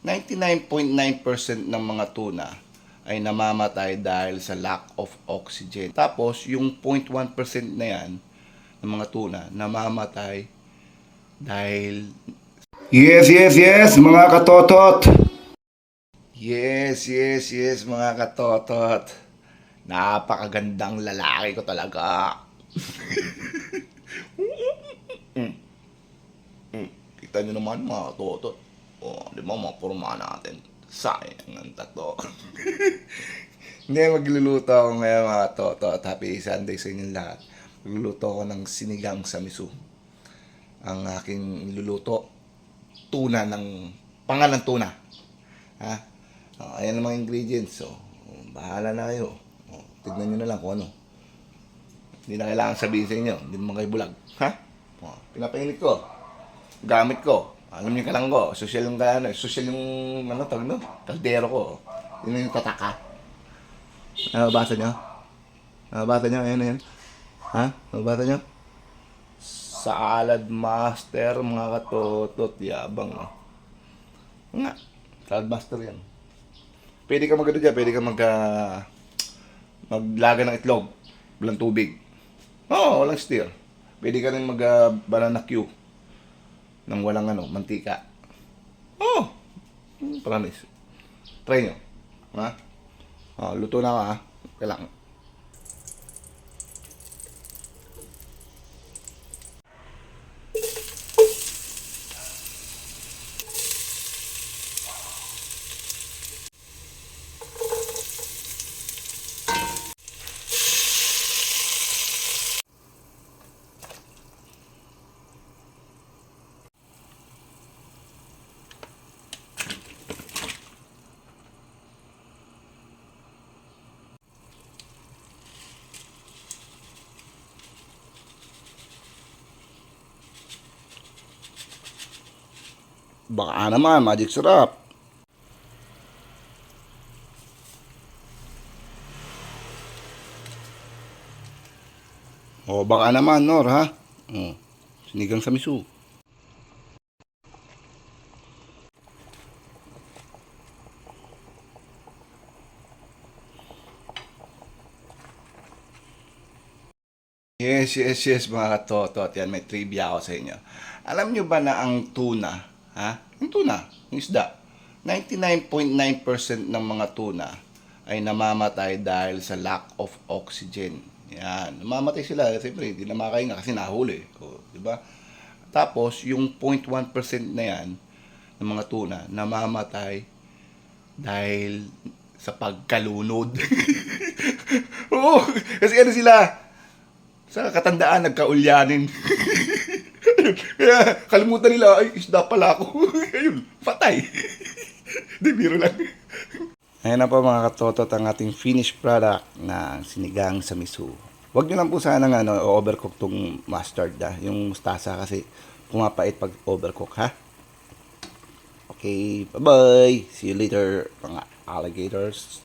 99.9% ng mga tuna ay namamatay dahil sa lack of oxygen. Tapos, yung 0.1% na yan ng mga tuna namamatay dahil... Yes, mga katotot. Yes, mga katotot. Napakagandang lalaki ko talaga. Kita nyo naman mga katotot. O, di ba mga porma natin? Sayang ang tato. Hindi, magluluto ako ngayon mga katotot. Happy Sunday sa inyong lahat. Magluluto ako ng sinigang sa miso. Ang aking niluluto, tuna ng pangalan tuna. Ha? Ayan ang mga ingredients. So, bahala na kayo. Tignan nyo na lang kung ano. Hindi na kailangan sabihin sa inyo. Hindi naman kayo bulag. Ha? Pinapainit ko. Gamit ko. Alam niyo ka lang ko. Social yung social yung tawag no? Kaldero ko. Yun yung tataka. Nababasa nyo? Nababasa nyo? Ayan. Ha? Nababasa nyo? Salad master, mga katotot. Yabang, no? Nga. Salad master yan. Pwede ka magano dyan. Pwede ka maglaga ng itlog. Walang tubig. Walang stir. Pwede ka rin banana Q nang walang mantika. Promise. Try nyo. Ha? Luto na ka, ha? Kailangan. Baka naman, magic sarap. Baka naman, Nor, ha? Sinigang sa miso. Yes, mga katotot. Yan, may trivia ako sa inyo. Alam nyo ba na ang tuna, yung tuna, yung isda, 99.9% ng mga tuna ay namamatay dahil sa lack of oxygen. Yan, namamatay sila. Siyempre, hindi na makahinga kasi nahuli. Di ba? Tapos, yung 0.1% na yan ng mga tuna namamatay dahil sa pagkalunod. Oo, kasi sila, sa katandaan, nagkaulyanin. Kaya kalimutan nila, ay, isda pala ako. Ayun, patay. Di, biro lang. Ayan na po mga katotot ang ating finished product na sinigang sa miso. Huwag nyo lang po sana overcook tong mustard, yung mustasa kasi pumapait pag overcook, ha? Okay, bye-bye. See you later, mga alligators.